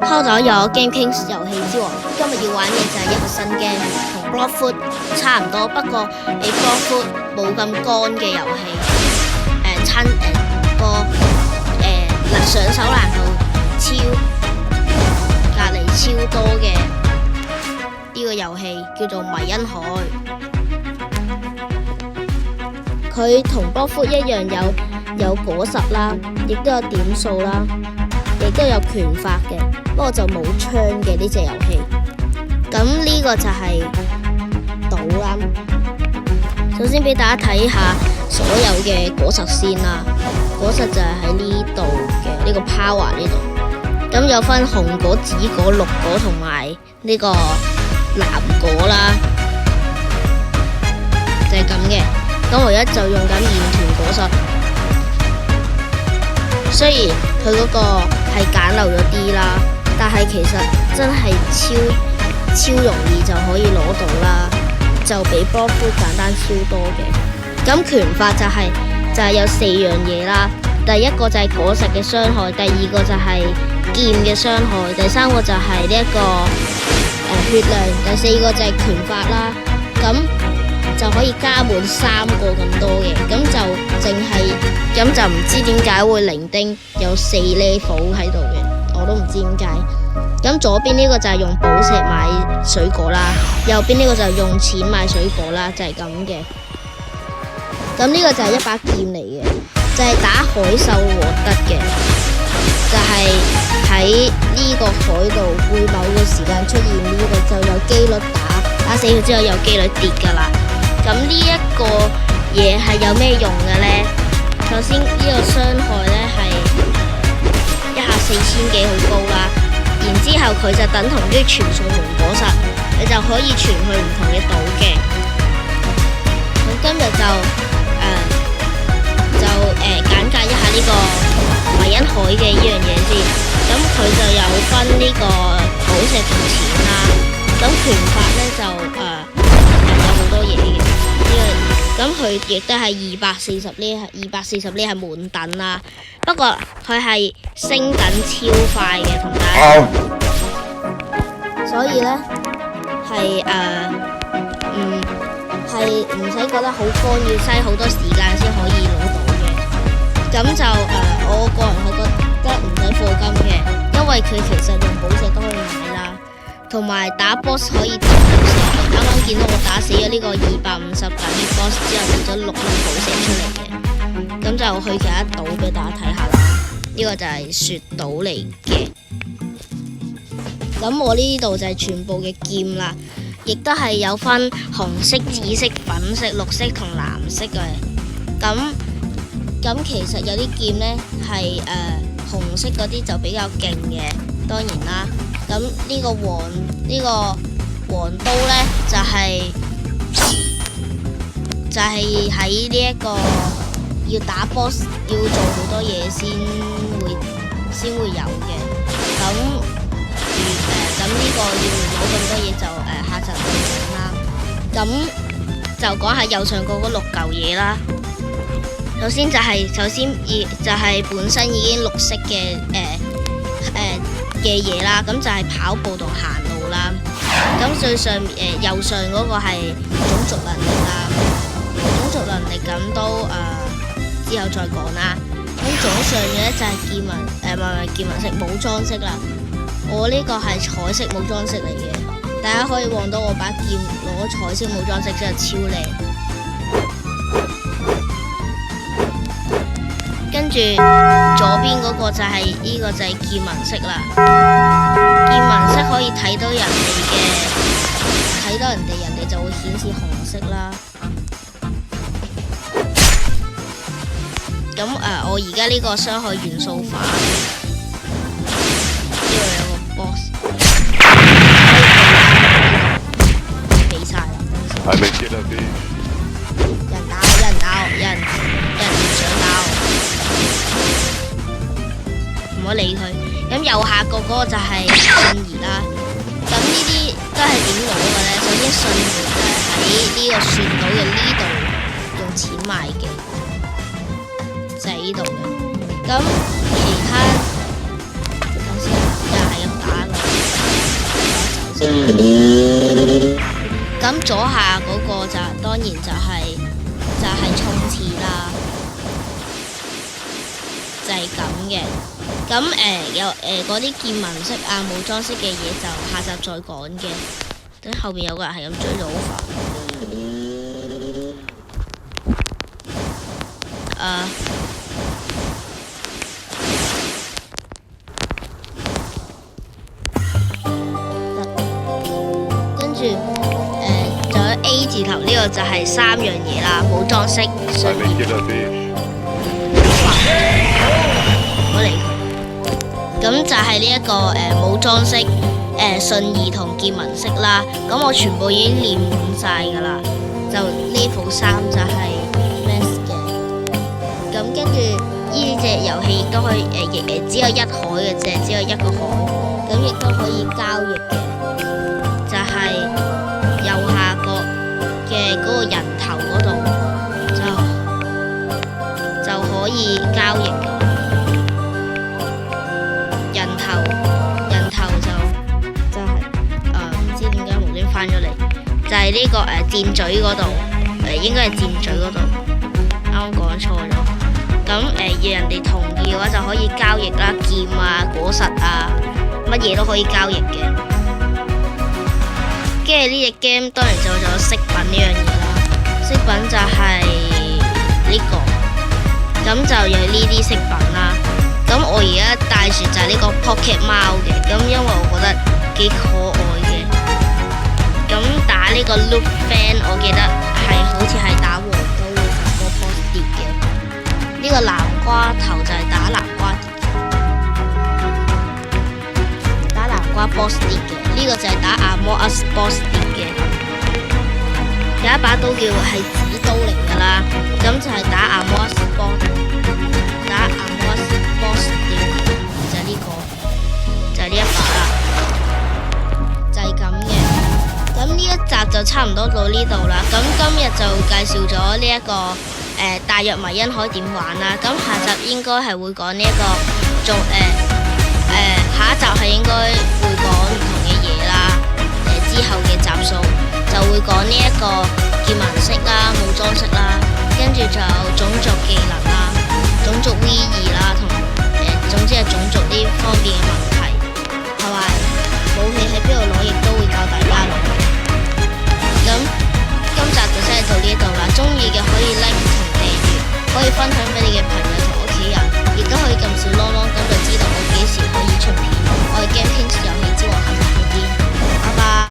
開咗有 Game King 遊戲之王，今日要玩嘅就係一個新 game，同 Bloxfoot 差唔多，不過比 Bloxfoot冇咁乾嘅遊戲。上手難度隔離超多嘅呢個遊戲叫做迷因海。佢同 Bloxfoot 一樣有果實啦，亦都有點數啦，亦都有拳法嘅，不過就冇槍嘅呢隻遊戲。咁呢個就係島啦。首先俾大家睇下所有嘅果實先啦。果實就係喺呢度嘅呢個 power 呢度。咁有分紅果、紫果、綠果同埋呢個藍果啦，就係咁嘅。咁我而家就用緊鹽豚果實，雖然佢嗰個係簡陋咗啲啦，但係其實真係超容易就可以攞到啦，就比 Bloxfoot 簡單超多嘅。咁拳法就係有4樣嘢啦，第一個就係果實嘅傷害，第二個就係劍嘅傷害，第三個就係呢一個血量，第四個就係拳法啦。咁就可以加滿3個咁多嘅，咁就唔知點解會零丁有4 level 喺度嘅，我都唔知點解。咁左邊呢個就係用寶石買水果啦，右邊呢個就係用錢買水果啦，就係咁嘅。咁呢個就係一把劍嚟嘅，就係打海獸獲得嘅，就係喺呢個海度會某個時間出現呢個，就有機率打死佢之後有機率跌噶啦。咁呢一個嘢係有咩用嘅呢？首先呢個傷害呢係一下4000幾好高啦，然之後佢就等同於傳送門果實，你就可以傳去唔同嘅島嘅。咁今日就簡介一下呢個迷因海嘅呢樣嘢先。咁佢就有分呢個寶石同錢啦。咁拳法呢就有好多嘢嘅。咁佢亦都係240呢係滿等啦，不過佢係升等超快嘅，同大家講，所以呢係唔使覺得好乾，要嘥好多時間先可以攞到嘅。咁就我個人係覺得唔使課金嘅，因為佢其實用寶石都可以買啦，同埋打 boss 可以接寶石。啱啱見到我打死咗呢個250等嘅 boss 之後，跌咗6粒寶石出嚟嘅。咁就去其他島俾大家睇下啦。呢個就係雪島嚟嘅。咁我呢度就係全部嘅劍啦，亦都係有分紅色、紫色、粉色、綠色同藍色嘅。咁其實有啲劍呢係紅色嗰啲就比較勁嘅，當然啦。咁呢個黃刀呢就係喺呢一個要打 boss 要做好多嘢先會有嘅。咁呢個要攞咁多嘢就下集再講啦。咁就講下右上角嗰6嚿嘢啦。首先就係本身已經綠色嘅嘢啦，咁就係跑步同行路啦。咁最上右上嗰個係種族能力啦，種族能力咁都之後再講啦。咁左上嘅咧就係劍紋式冇裝飾啦。我呢個係彩色冇裝飾嚟嘅，大家可以望到我把劍攞彩色冇裝飾真係超靚。跟住左邊嗰個就係呢個就係劍紋式啦。劍紋式可以睇到人哋就會顯示紅色啦。咁我而家呢個傷害元素化，呢度有個 boss， 俾晒啦。人打我，有人想打我。唔好理佢。咁右下角嗰個就係信兒啦。咁呢啲都係點攞嘅咧？首先信兒就係喺呢個雪島嘅呢度用錢買嘅，就係呢度嘅。咁其他等先，又係咁打。咁左下嗰個就當然就係衝刺啦，就係咁嘅。咁有嗰啲見聞式啊武裝式嘅嘢就下集再講嘅。等後邊有個人係咁追到好煩。跟住仲有 A 字頭呢個就係3樣嘢啦，武裝式、信義。我嚟佢。咁就係呢一個武裝式、信義同見聞式啦。咁我全部已經練滿晒㗎啦，就 level 3就係 max 嘅。咁跟住呢隻遊戲亦都可以只有一海嘅啫，只有一個海。咁亦都可以交易嘅，就係右下角嘅嗰個人頭嗰度就可以交易嘅。人頭就係唔知點解無端翻咗嚟，就係呢個箭嘴嗰度，應該係箭嘴嗰度，啱啱講錯咗。咁要人哋同意嘅話就可以交易啦，劍啊、果實啊，乜嘢都可以交易嘅。跟住呢隻 game 當然就仲有飾品呢樣嘢啦，飾品就係呢個，咁就有呢啲飾品啦。咁我而家帶住就係呢個 Pocket 貓嘅，咁因為我覺得幾可愛嘅。咁打呢個 Loop Fan， 我記得好似係打黃刀會發個 boss 碟嘅。呢個南瓜頭就係打南瓜碟嘅，打南瓜 boss 碟嘅。呢個就係打 Among Us boss 碟嘅。有一把刀叫係指刀嚟㗎啦，咁就係打 Among Us boss 碟，就係呢個，就係呢一把啦，就係咁嘅。咁呢一集就差唔多到呢度啦。咁今日就介紹咗呢一個大約迷因可以點玩啦。咁下集應該係會講呢一個，下一集係應該會講唔同嘅嘢啦。之後嘅集數就會講呢一個見聞式啦、武裝式啦，跟住就有種族技能啦、種族 V2啦，同總之係種族呢方面嘅問題，同埋武器喺邊度攞，亦都會教大家攞。咁今集就真係到呢度啦，中意嘅可以 like 同訂閱，可以分享俾你嘅朋友同屋企人，亦都可以撳小鈴鈴，咁就知道我幾時可以出片。我係 Game King。